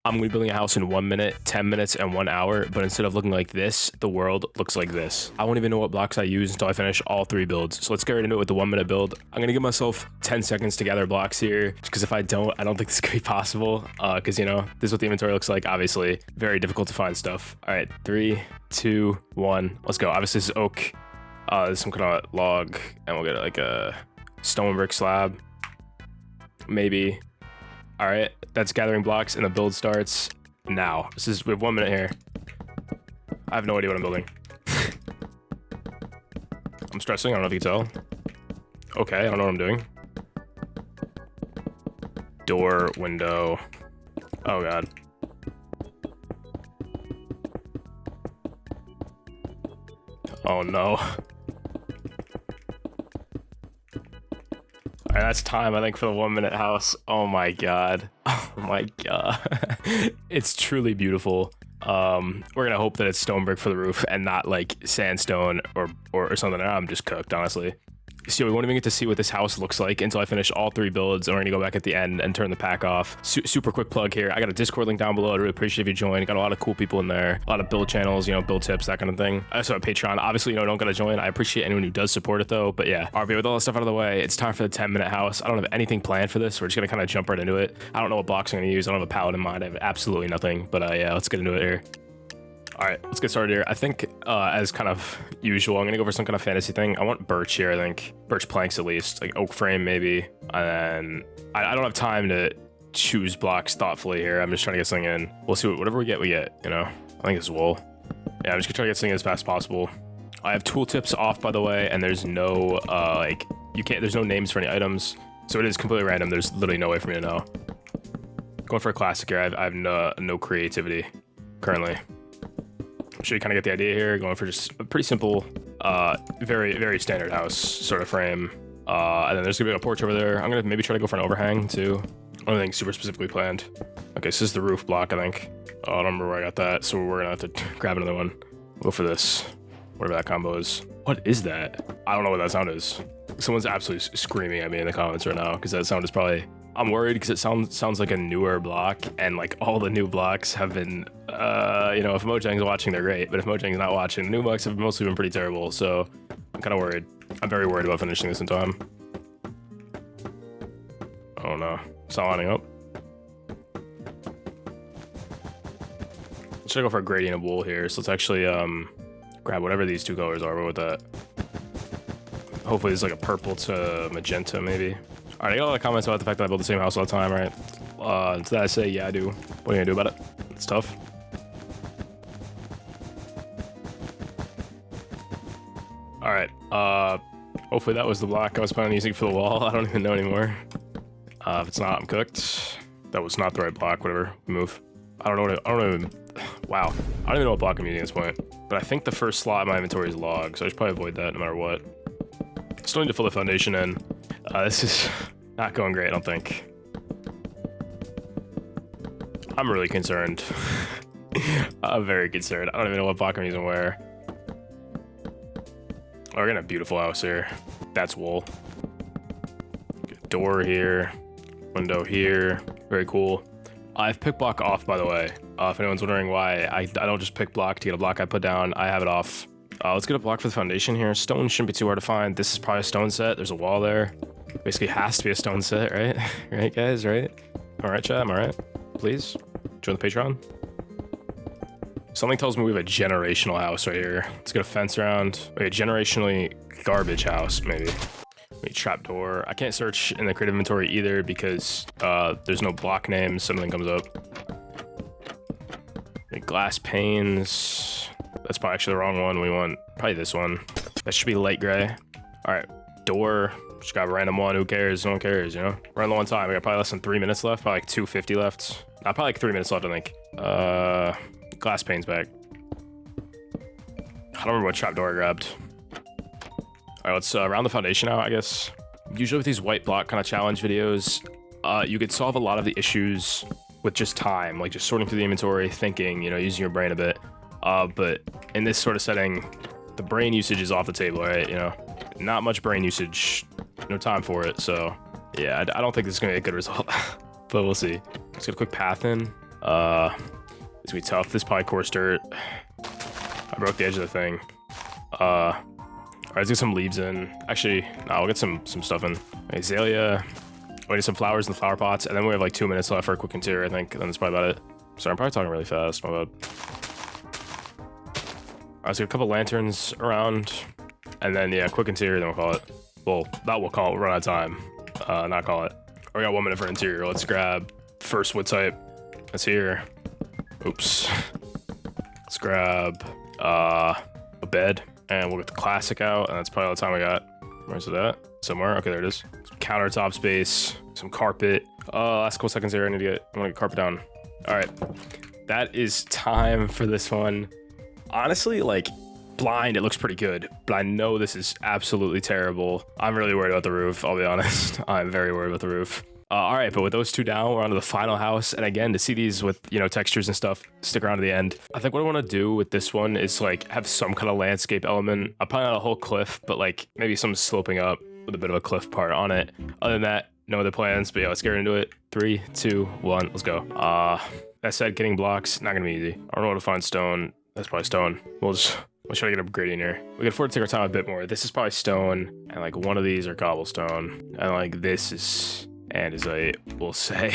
I'm gonna be building a house in 1 minute, 10 minutes, and 1 hour, but instead of looking like this, the world looks like this. I won't even know what blocks I use until I finish all 3 builds. So let's get right into it with the 1 minute build. I'm gonna give myself 10 seconds to gather blocks here, just because if I don't think this could be possible. Because you know, this is what the inventory looks like. Obviously, very difficult to find stuff. All right, 3, 2, 1, let's go. Obviously, this is oak. There's some kind of log, and we'll get like a stone brick slab, maybe. All right, that's gathering blocks, and the build starts now. We have 1 minute here. I have no idea what I'm building. I'm stressing, I don't know if you can tell. Okay, I don't know what I'm doing. Door, window. Oh God. Oh no. All right, that's time, I think, for the 1 minute house. Oh my God. Oh my God. It's truly beautiful. We're gonna hope that it's stone brick for the roof and not like sandstone or something. I'm just cooked, honestly. So we won't even get to see what this house looks like until I finish all 3 builds, and we're gonna go back at the end and turn the pack off. Super quick plug here. I got a Discord link down below. I'd really appreciate if you join. Got a lot of cool people in there, a lot of build channels, you know, build tips, that kind of thing. I also have Patreon. Obviously, you know, don't gotta join. I appreciate anyone who does support it though. But yeah, RV, with all that stuff out of the way, it's time for the 10-minute house. I don't have anything planned for this. We're just gonna kind of jump right into it. I don't know what blocks I'm gonna use. I don't have a palette in mind. I have absolutely nothing. But yeah, let's get into it here. All right, let's get started here. I think as kind of usual, I'm gonna go for some kind of fantasy thing. I want birch here, I think. Birch planks at least, like oak frame maybe. And then I don't have time to choose blocks thoughtfully here. I'm just trying to get something in. We'll see, whatever we get, you know? I think it's wool. Yeah, I'm just gonna try to get something as fast as possible. I have tooltips off, by the way, and there's no, there's no names for any items. So it is completely random. There's literally no way for me to know. Going for a classic here. I have no creativity currently. I'm sure you kind of get the idea here. Going for just a pretty simple, very, very standard house sort of frame. And then there's gonna be a porch over there. I'm gonna maybe try to go for an overhang too. Nothing super specifically planned. Okay, so this is the roof block, I think. Oh, I don't remember where I got that, so we're gonna have to grab another one. We'll go for this, whatever that combo is. What is that? I don't know what that sound is. Someone's absolutely screaming at me in the comments right now, because that sound is probably... I'm worried because it sounds like a newer block, and like all the new blocks have been, you know, if Mojang's watching, they're great, but if Mojang's not watching, the new blocks have mostly been pretty terrible, so I'm kind of worried. I'm very worried about finishing this in time. Oh no, it's not lining up. Should I go for a gradient of wool here? So let's actually grab whatever these 2 colors are. What with that? Hopefully it's like a purple to magenta, maybe. All right, I got a lot of comments about the fact that I build the same house all the time, right? To that I say, yeah, I do. What are you gonna do about it? It's tough. All right, hopefully that was the block I was planning on using for the wall. I don't even know anymore. If it's not, I'm cooked. That was not the right block, whatever, move. I don't even, wow. I don't even know what block I'm using at this point. But I think the first slot in my inventory is log, so I should probably avoid that no matter what. Still need to fill the foundation in. This is not going great, I don't think. I'm really concerned. I'm very concerned. I don't even know what block I'm using where. Oh, we're getting a beautiful house here. That's wool. Door here. Window here. Very cool. I've picked block off, by the way. If anyone's wondering why I don't just pick block to get a block I put down, I have it off. Let's get a block for the foundation here. Stone shouldn't be too hard to find. This is probably a stone set. There's a wall there. Basically has to be a stone set, right? Right, guys, right? All right, chat, am I right? Please, join the Patreon. Something tells me we have a generational house right here. Let's get a fence around. Wait, a generationally garbage house, maybe. Wait, trapdoor. I can't search in the creative inventory either because there's no block names. Something comes up. Wait, glass panes. That's probably actually the wrong one. We want probably this one. That should be light gray. All right, door. Just got a random one. Who cares? No one cares, you know? We're on the one time. We got probably less than 3 minutes left. Probably like 2:50 left. Probably like 3 minutes left, I think. Glass panes back. I don't remember what trapdoor I grabbed. All right, let's round the foundation out, I guess. Usually with these white block kind of challenge videos, you could solve a lot of the issues with just time, like just sorting through the inventory, thinking, you know, using your brain a bit. But in this sort of setting, the brain usage is off the table, right? You know, not much brain usage, no time for it. So yeah, I don't think this is gonna be a good result, but we'll see. Let's get a quick path in. It's gonna be tough. This is probably coarse dirt. I broke the edge of the thing. All right, let's get some leaves in. Actually, no, we'll get some stuff in. Azalea. We need some flowers in the flower pots, and then we have like 2 minutes left for a quick interior, I think. And then that's probably about it. Sorry, I'm probably talking really fast. My bad. All right, so a couple lanterns around, and then yeah, quick interior. Then we'll call it. Well, that we'll call it. We'll run out of time. Not call it. We got 1 minute for interior. Let's grab first wood type. That's here. Oops. Let's grab a bed, and we'll get the classic out, and that's probably all the time we got. Where's it at? Somewhere. Okay, there it is. Some countertop space, some carpet. Last couple seconds here. I want to get carpet down. All right, that is time for this one. Honestly, like blind, it looks pretty good, but I know this is absolutely terrible. I'm really worried about the roof. I'll be honest. I'm very worried about the roof. All right, but with those two down, we're on to the final house. And again, to see these with, you know, textures and stuff, stick around to the end. I think what I want to do with this one is like have some kind of landscape element. Probably not a whole cliff, but like maybe some sloping up with a bit of a cliff part on it. Other than that, no other plans, but yeah, let's get into it. 3, 2, 1, let's go. That said, getting blocks, not gonna be easy. I don't know where to find stone. That's probably stone. We'll try to get upgrading here. We can afford to take our time a bit more. This is probably stone, and like one of these are cobblestone. And like this is andesite, we'll say.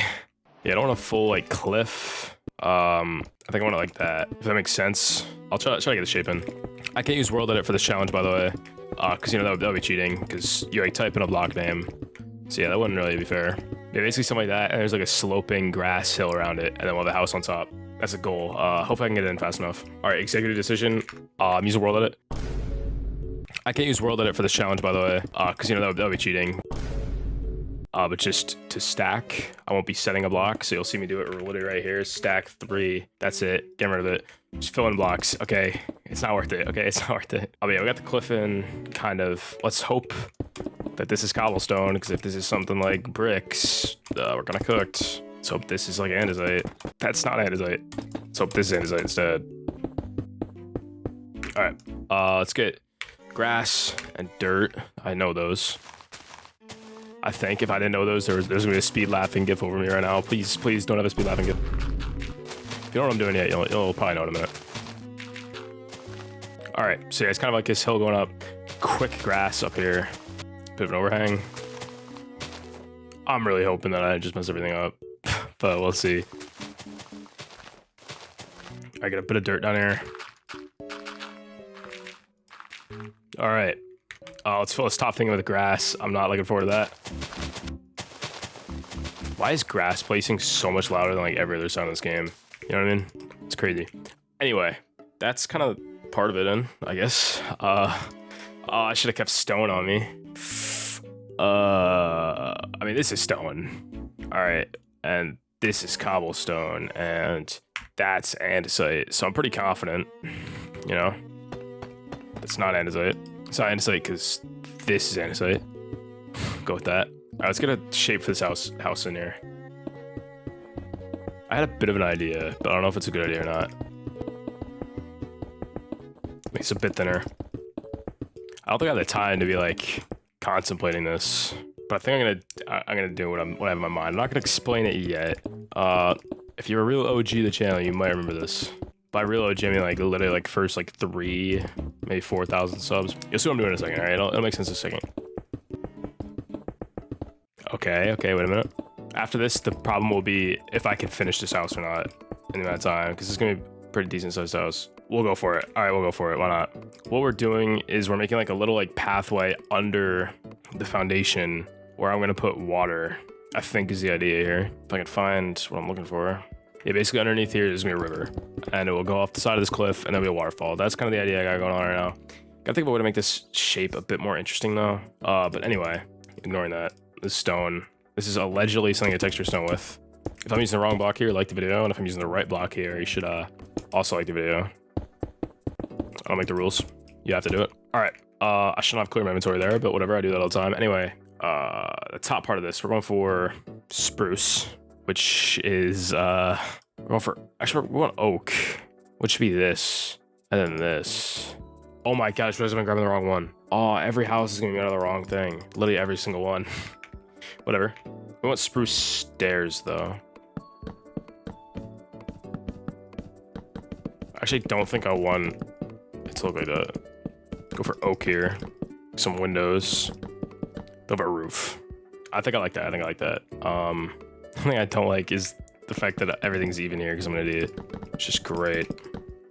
Yeah, I don't want a full like cliff. I think I want it like that, if that makes sense. I'll try to get the shape in. I can't use world edit for this challenge, by the way, because you know that would be cheating, because you like type in a block name. So yeah, that wouldn't really be fair. Yeah, basically something like that, and there's like a sloping grass hill around it, and then we'll have a house on top. That's a goal. Hopefully I can get it in fast enough. All right, executive decision. I'm using world edit. I can't use world edit for this challenge, by the way, because you know that would be cheating. But just to stack, I won't be setting a block, so you'll see me do it literally right here. Stack 3. That's it. Get rid of it. Just fill in blocks. Okay, it's not worth it. Okay, it's not worth it. Oh yeah, we got the cliff in, kind of. Let's hope that this is cobblestone, because if this is something like bricks, we're gonna cooked. Let's hope this is like andesite. That's not andesite. Let's hope this is andesite instead. All right, let's get grass and dirt. I know those. I think if I didn't know those, there's gonna be a speed laughing gif over me right now. Please don't have a speed laughing gif. If you don't know what I'm doing yet, you'll probably know in a minute. All right, so yeah, it's kind of like this hill going up. Quick grass up here. Bit of an overhang. I'm really hoping that I just mess everything up, but we'll see. I get a bit of dirt down here. All right. Let's fill this top thing with grass. I'm not looking forward to that. Why is grass placing so much louder than like every other sound in this game? You know what I mean? It's crazy. Anyway, that's kind of part of it in, I guess. I should have kept stone on me. I mean, this is stone. All right, and this is cobblestone, and that's andesite. So I'm pretty confident, you know. It's not andesite. It's not andesite because this is andesite. Go with that. All right, let's get a shape for this house in here. I had a bit of an idea, but I don't know if it's a good idea or not. Makes it a bit thinner. I don't think I have the time to be like contemplating this, but I think I'm gonna do what I have in my mind. I'm not gonna explain it yet. If you're a real OG of the channel, you might remember this. By real OG, I mean like literally like first like 3, maybe 4,000 subs. You'll see what I'm doing in a second, all right? It'll make sense in a second. Okay, wait a minute. After this, the problem will be if I can finish this house or not in the amount of time, because it's gonna be a pretty decent sized house. We'll go for it. All right, we'll go for it. Why not? What we're doing is we're making like a little like pathway under the foundation where I'm gonna put water, I think is the idea here. If I can find what I'm looking for. Yeah, basically underneath here is gonna be a river, and it will go off the side of this cliff, and there'll be a waterfall. That's kind of the idea I got going on right now. Gotta think about a way to make this shape a bit more interesting though. But anyway, ignoring that, this stone. This is allegedly something to texture stone with. If I'm using the wrong block here, like the video, and if I'm using the right block here, you should also like the video. I don't make the rules. You have to do it. All right. I shouldn't have clear my inventory there, but whatever. I do that all the time. Anyway, the top part of this, we're going for spruce, which is we're going for actually we're going oak, which should be this, and then this. Oh my gosh, I realized I'm grabbing the wrong one. Oh, every house is gonna be out of the wrong thing. Literally every single one. Whatever. We want spruce stairs though. Actually, don't think I want it to look like that. Go for oak here. Some windows. Go for a roof. I think I like that. I think I like that. The thing I don't like is the fact that everything's even here because I'm an idiot. It's just great.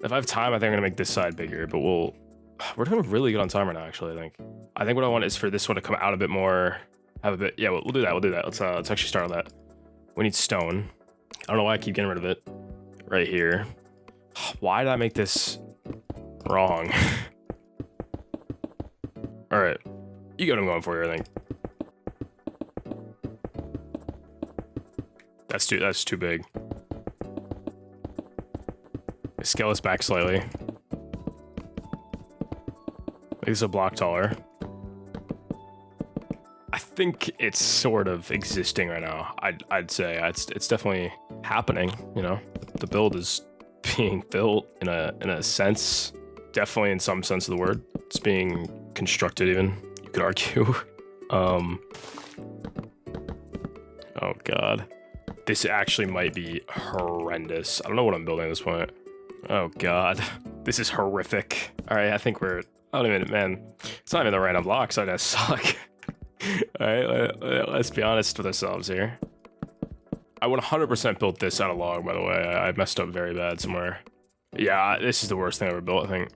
If I have time, I think I'm gonna make this side bigger, but we're doing really good on time right now, actually, I think what I want is for this one to come out a bit more, have a bit, yeah, we'll do that, Let's actually start on that. We need stone. I don't know why I keep getting rid of it. Right here. Why did I make this wrong? All right, you got what I'm going for here, I think. That's too big. Scale this back slightly. Make this a block taller. I think it's sort of existing right now. I'd say it's definitely happening. You know, the build is being built in a sense. Definitely in some sense of the word, it's being constructed. Even you could argue. Oh god, this actually might be horrendous. I don't know what I'm building at this point. Oh god, this is horrific. All right, I think we're. Oh, wait a minute, man. It's not even the random blocks. I just suck. All right, let's be honest with ourselves here. I would 100% built this out of log, by the way. I messed up very bad somewhere. Yeah, this is the worst thing I ever built, I think.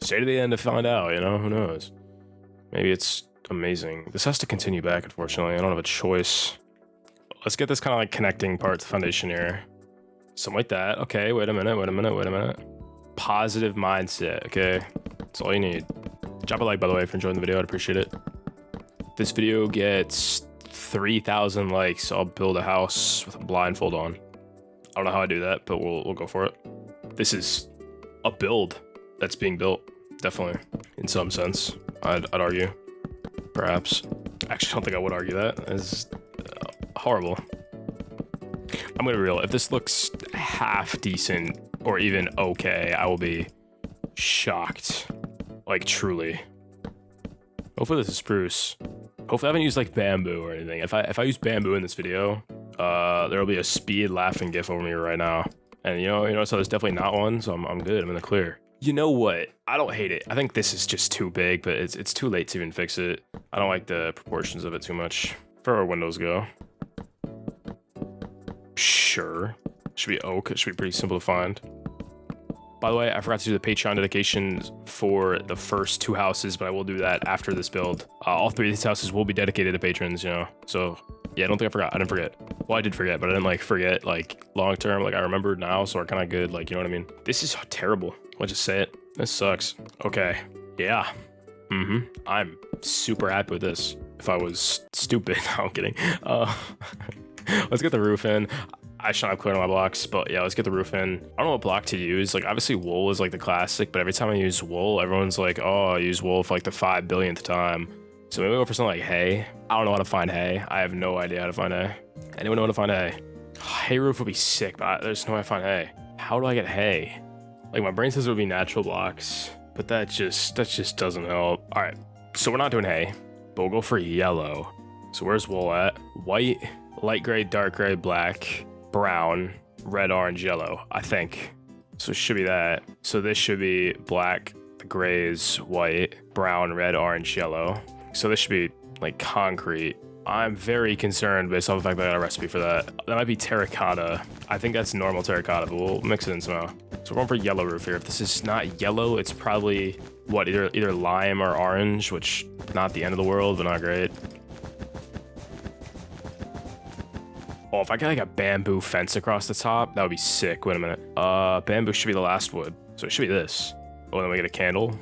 Stay to the end to find out, you know? Who knows? Maybe it's amazing. This has to continue back, unfortunately. I don't have a choice. Let's get this kind of like connecting part to the foundation here. Something like that. Okay, wait a minute. Positive mindset, okay? That's all you need. Drop a like, by the way, if you're enjoying the video. I'd appreciate it. If this video gets 3,000 likes, I'll build a house with a blindfold on. I don't know how I do that, but we'll go for it. This is a build that's being built, definitely, in some sense. I'd argue, perhaps. Actually, I don't think I would argue that. It's horrible. I'm gonna be real. If this looks half decent or even okay, I will be shocked. Like, truly. Hopefully this is spruce. Hopefully I haven't used like bamboo or anything. If I use bamboo in this video, there'll be a speed laughing gif over me right now. And you know, so there's definitely not one, so I'm good. I'm in the clear. You know what? I don't hate it. I think this is just too big, but it's too late to even fix it. I don't like the proportions of it too much. For our windows go. Sure. Should be oak. It should be pretty simple to find. By the way, I forgot to do the Patreon dedications for the first 2 houses, but I will do that after this build. All 3 of these houses will be dedicated to patrons, you know? So, yeah, I don't think I forgot. I didn't forget. Well, I did forget, but I didn't, like, forget, like, long term. Like, I remembered now, so we're kind of good. Like, you know what I mean? This is terrible. I'll just say it. This sucks. Okay. Yeah. I'm super happy with this. If I was stupid. No, I'm kidding. Let's get the roof in. I should not have cleared all my blocks, but yeah, let's get the roof in. I don't know what block to use. Like, obviously wool is like the classic, but every time I use wool, everyone's like, oh, I use wool for like the 5 billionth time. So maybe go for something like hay. I don't know how to find hay. I have no idea how to find hay. Anyone know how to find hay? Hay roof would be sick, but there's no way to find hay. How do I get hay? Like, my brain says it would be natural blocks, but that just doesn't help. All right, so we're not doing hay, but we'll go for yellow. So where's wool at? White, light gray, dark gray, black, brown, red, orange, yellow, I think. So it should be that. So this should be black, the grays, white, brown, red, orange, yellow. So this should be like concrete. I'm very concerned based on the fact that I got a recipe for that. That might be terracotta. I think that's normal terracotta, but we'll mix it in somehow. So we're going for yellow roof here. If this is not yellow, it's probably what, either lime or orange, which not the end of the world, but not great. Oh, if I get like a bamboo fence across the top, that would be sick. Wait a minute. Bamboo should be the last wood. So it should be this. Oh, then we get a candle.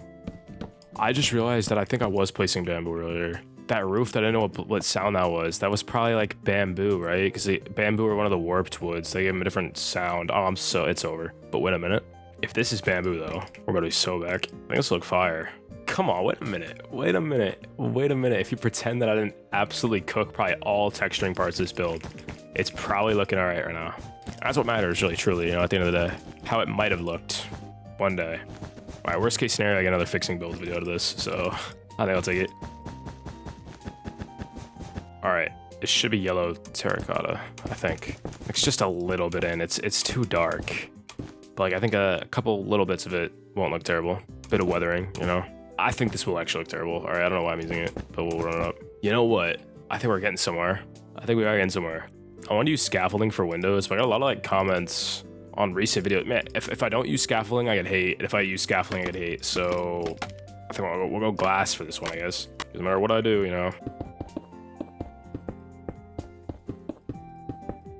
I just realized that I think I was placing bamboo earlier. That roof, that I didn't know what sound that was probably like bamboo, right? Because bamboo are one of the warped woods. They give them a different sound. Oh, it's over. But wait a minute. If this is bamboo though, we're gonna be so back. I think this will look fire. Come on, wait a minute. If you pretend that I didn't absolutely cook probably all texturing parts of this build, it's probably looking all right now. That's what matters, really, truly, you know, at the end of the day. How it might have looked one day. All right, worst case scenario, I get another fixing build video out of this, so I think I'll take it. All right, it should be yellow terracotta, I think. It's just a little bit in. It's too dark. But like, I think a couple little bits of it won't look terrible. Bit of weathering, you know. I think this will actually look terrible. All right, I don't know why I'm using it, but we'll run it up. You know what? I think we're getting somewhere. I think we are getting somewhere. I want to use scaffolding for windows, but I got a lot of like comments on recent videos. Man, if I don't use scaffolding, I get hate. And if I use scaffolding, I get hate. So I think we'll go glass for this one, I guess. Doesn't matter what I do, you know.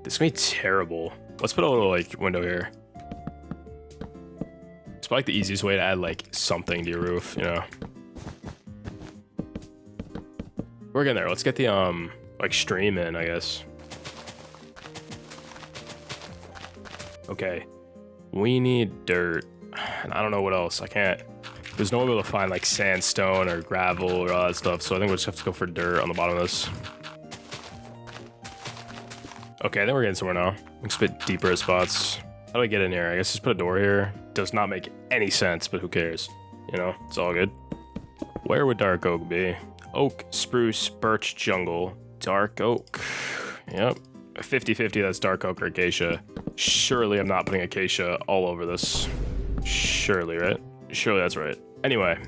This is gonna be terrible. Let's put a little like window here. It's probably like the easiest way to add like something to your roof, you know. We're getting there. Let's get the like stream in, I guess. Okay, we need dirt, and I don't know what else. I can't. There's no way to find like sandstone or gravel or all that stuff, so I think we'll just have to go for dirt on the bottom of this. Okay, then we're getting somewhere now. Let's bit deeper spots. How do I get in here? I guess just put a door here. Does not make any sense, but who cares? You know, it's all good. Where would dark oak be? Oak, spruce, birch, jungle, dark oak. Yep. 50-50, that's dark oak or acacia. Surely I'm not putting acacia all over this. Surely, right? Surely that's right. Anyway,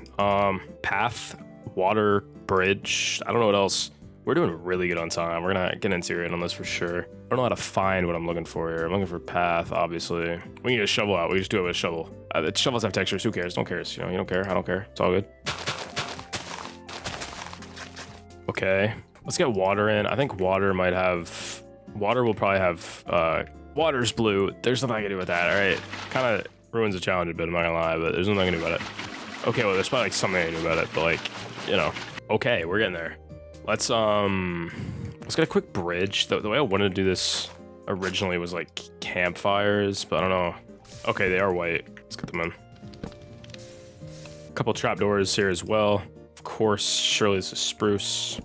path, water, bridge. I don't know what else. We're doing really good on time. We're gonna get an interior on this for sure. I don't know how to find what I'm looking for here. I'm looking for path, obviously. We can get a shovel out. We just do it with a shovel. The shovels have textures. Who cares? Don't care. You know, you don't care. I don't care. It's all good. Okay, let's get water in. I think water might have. Water will probably have. Water's blue. There's nothing I can do with that. All right, kind of ruins the challenge a bit. I'm not gonna lie, but there's nothing I can do about it. Okay, well, there's probably like something I can do about it, but like, you know. Okay, we're getting there. Let's get a quick bridge. The way I wanted to do this originally was like campfires, but I don't know. Okay, they are white. Let's get them in. A couple trapdoors here as well. Of course, surely this is spruce.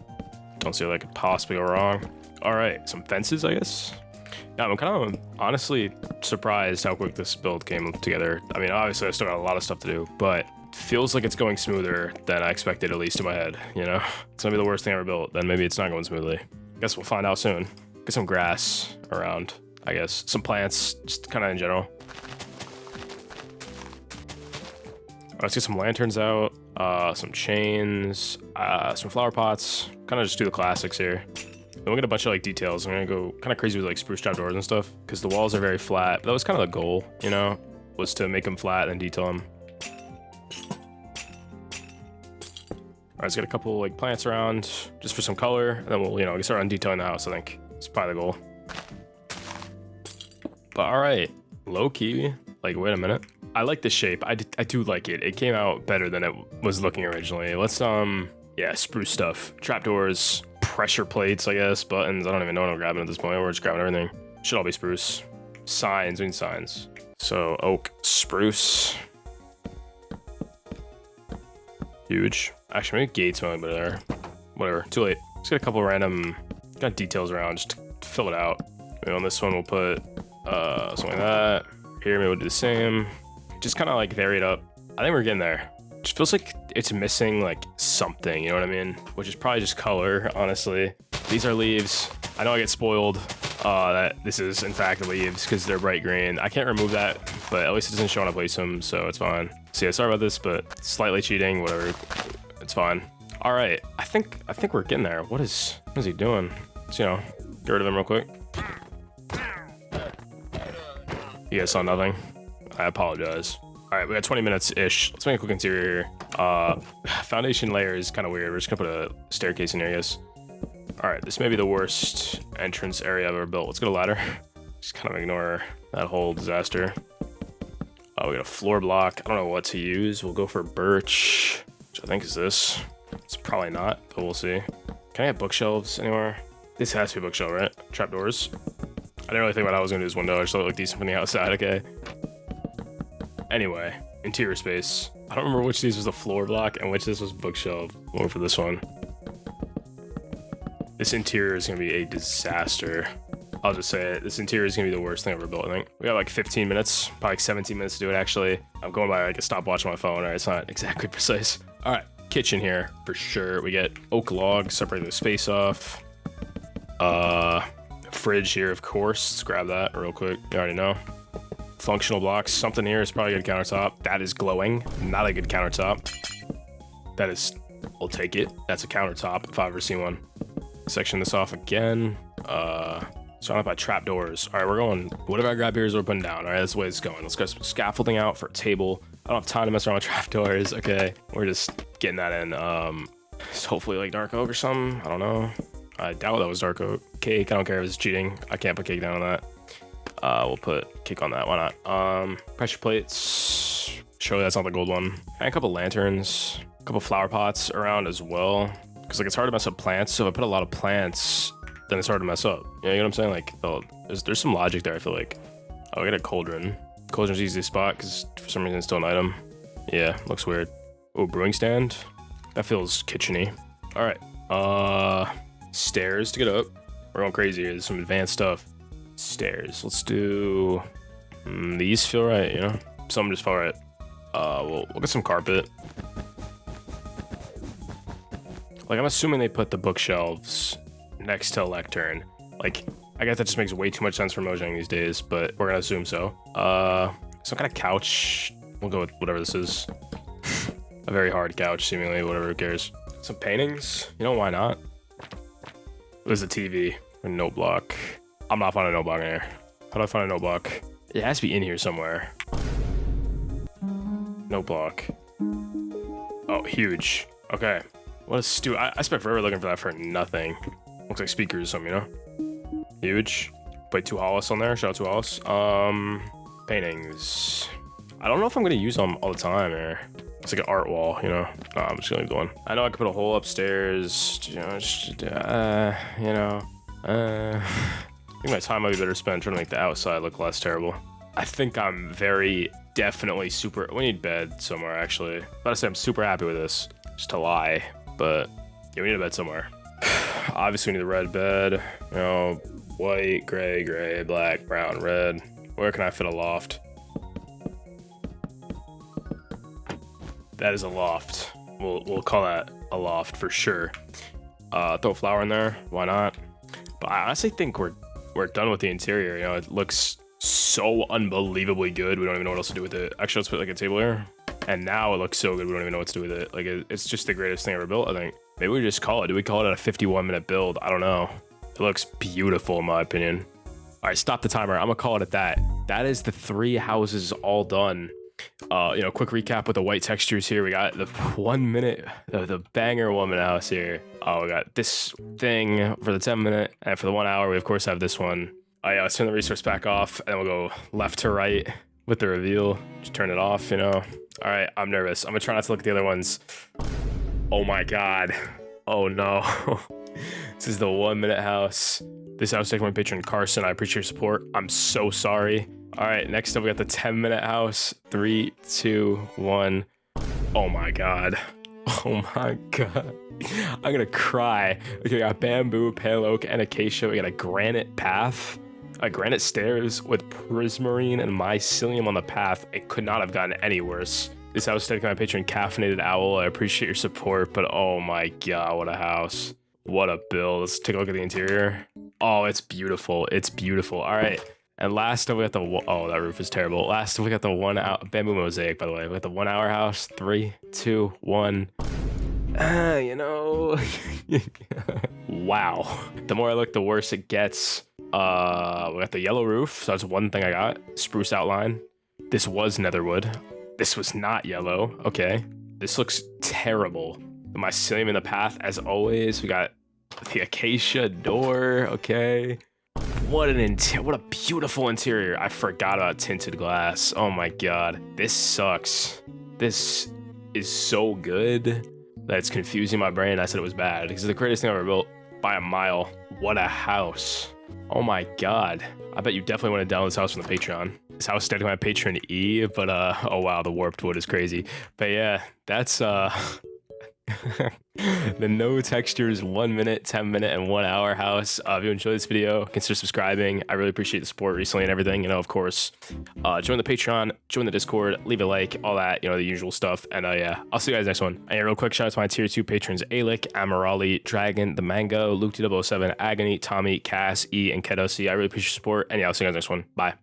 Don't see how that could possibly go wrong. All right, some fences, I guess. Yeah, I'm kind of honestly surprised how quick this build came together. I mean, obviously I still got a lot of stuff to do, but feels like it's going smoother than I expected, at least in my head, you know? It's gonna be the worst thing I ever built, then maybe it's not going smoothly. Guess we'll find out soon. Get some grass around, I guess. Some plants, just kind of in general. Let's get some lanterns out, some chains, some flower pots. Kind of just do the classics here. Then we'll get a bunch of like details. I'm gonna go kind of crazy with like spruce trapdoors and stuff, because the walls are very flat. But that was kind of the goal, you know, was to make them flat and detail them. All right, let's get a couple like plants around just for some color, and then we'll, you know, start on detailing the house. I think it's probably the goal. But all right, low key, like wait a minute. I like the shape. I do like it. It came out better than it was looking originally. Let's yeah, spruce stuff, trapdoors, pressure plates, I guess, buttons. I don't even know what I'm grabbing at this point. We're just grabbing everything. Should all be spruce. Signs, we need signs. So oak, spruce. Huge. Actually, maybe gates might be there. Whatever, too late. Let's get a couple random got details around just to fill it out. Maybe on this one we'll put something like that. Here maybe we'll do the same. Just kind of like vary it up. I think we're getting there. Just feels like it's missing like something, you know what I mean? Which is probably just color, honestly. These are leaves. I know I get spoiled that this is in fact the leaves because they're bright green. I can't remove that, but at least it doesn't show when I place them, so it's fine. So yeah, sorry about this, but slightly cheating, whatever. It's fine. All right, I think we're getting there. What is he doing? Let's, you know, get rid of him real quick. You guys saw nothing. I apologize. All right, we got 20 minutes-ish. Let's make a quick interior here. Foundation layer is kind of weird. We're just gonna put a staircase in here, I guess. All right, this may be the worst entrance area I've ever built. Let's get a ladder. Just kind of ignore that whole disaster. We got a floor block. I don't know what to use. We'll go for birch, which I think is this. It's probably not, but we'll see. Can I have bookshelves anywhere? This has to be a bookshelf, right? Trapdoors. I didn't really think about how I was gonna do this window. I just thought it looked decent from the outside, okay. Anyway, interior space. I don't remember which of these was the floor block and which this was bookshelf. Going for this one. This interior is gonna be a disaster. I'll just say it. This interior is gonna be the worst thing I've ever built, I think. We got like 15 minutes, probably like 17 minutes to do it actually. I'm going by like a stopwatch on my phone, alright, it's not exactly precise. All right, kitchen here for sure. We get oak logs, separating the space off. Fridge here, of course. Let's grab that real quick. You already know. functional blocks. Something here is probably a good countertop. That is glowing. Not a good countertop. That is, I'll take it. That's a countertop if I've ever seen one. Section this off again. Surrounded by trapdoors. All right, we're going, whatever I grab here is what we're putting down. All right, that's the way it's going. Let's get some scaffolding out for a table. I don't have time to mess around with trapdoors. Okay, we're just getting that in. It's hopefully like dark oak or something. I don't know. I doubt that was dark oak. Cake, I don't care if it's cheating. I can't put cake down on that. We'll put cake on that. Why not? Pressure plates. Surely that's not the gold one. And a couple lanterns. A couple flower pots around as well. Because like it's hard to mess up plants. So if I put a lot of plants, then it's hard to mess up. You know what I'm saying? Like, there's some logic there, I feel like. Oh, we got a cauldron. Cauldron's the easiest spot because for some reason it's still an item. Yeah, looks weird. Oh, brewing stand. That feels kitcheny. All right. Stairs to get up. We're going crazy here. There's some advanced stuff. Stairs. Let's do... these feel right, you know? Some just feel right. We'll get some carpet. Like, I'm assuming they put the bookshelves next to a lectern. Like, I guess that just makes way too much sense for Mojang these days, but we're gonna assume so. Some kind of couch. We'll go with whatever this is. A very hard couch, seemingly, whatever, who cares. Some paintings. You know, why not? There's a TV. A note block. I'm not finding a note block in here. How do I find a note block? It has to be in here somewhere. Note block. Oh, huge. Okay. What a I spent forever looking for that for nothing. Looks like speakers or something, you know? Huge. Put 2 Hollis on there. Shout out to Hollis. Paintings. I don't know if I'm gonna use them all the time here. It's like an art wall, you know? No, I'm just gonna leave the one. I know I could put a hole upstairs. You know, I think my time might be better spent trying to make the outside look less terrible. I think I'm very definitely super... We need bed somewhere, actually. I gotta say I'm super happy with this. Just to lie. But yeah, we need a bed somewhere. Obviously, we need the red bed. You know, white, gray, black, brown, red. Where can I fit a loft? That is a loft. We'll call that a loft for sure. Throw a flower in there. Why not? But I honestly think we're done with the interior. You know, it looks so unbelievably good. We don't even know what else to do with it. Actually, let's put like a table here. And now it looks so good. We don't even know what to do with it. Like, it's just the greatest thing ever built, I think. Maybe we just call it. Do we call it a 51-minute build? I don't know. It looks beautiful in my opinion. All right, stop the timer. I'm gonna call it at that. That is the 3 houses all done. You know, quick recap with the white textures here. We got the 1 minute, the banger 1 minute house here. Oh, we got this thing for the 10-minute, and for the 1 hour, we of course have this one. Oh yeah, let's turn the resource back off, and then we'll go left to right with the reveal. Just turn it off, you know. All right, I'm nervous. I'm gonna try not to look at the other ones. Oh my God. Oh no. This is the 1 minute house. This house taken my patron Carson. I appreciate your support. I'm so sorry. All right, next up we got the 10-minute house. 3, 2, 1. Oh my God. Oh my God. I'm gonna cry. Okay, we got bamboo, pale oak, and acacia. We got a granite path, granite stairs with prismarine and mycelium on the path. It could not have gotten any worse. This house is taken by my patron Caffeinated Owl. I appreciate your support, but oh my God, what a house. What a build. Let's take a look at the interior. Oh, it's beautiful. It's beautiful. All right. And last up, we got the... Oh, that roof is terrible. Last up, we got the 1 hour... Bamboo mosaic, by the way. We got the 1 hour house. 3, 2, 1. You know... Wow. The more I look, the worse it gets. We got the yellow roof. So that's one thing I got. Spruce outline. This was netherwood. This was not yellow. Okay. This looks terrible. The mycelium in the path, as always. We got the acacia door. Okay. What a beautiful interior. I forgot about tinted glass. Oh my God. This sucks. This is so good that it's confusing my brain. I said it was bad because it's the greatest thing I've ever built by a mile. What a house. Oh my God. I bet you definitely want to download this house from the Patreon. This house is technically my patron E, but oh wow, the warped wood is crazy. But yeah, that's the no textures 1 minute, 10-minute, and 1 hour house. If you enjoyed this video, consider subscribing. I really appreciate the support recently and everything. You know, of course, join the Patreon, join the Discord, leave a like, all that, you know, the usual stuff. And yeah, I'll see you guys next one. And real quick, shout out to my tier 2 patrons: Aelic, Amarali, Dragon, ThaMango, Luke 007, Agony, Tommi, Cass, E, and cadusssy. I really appreciate your support. And yeah, I'll see you guys next one. Bye.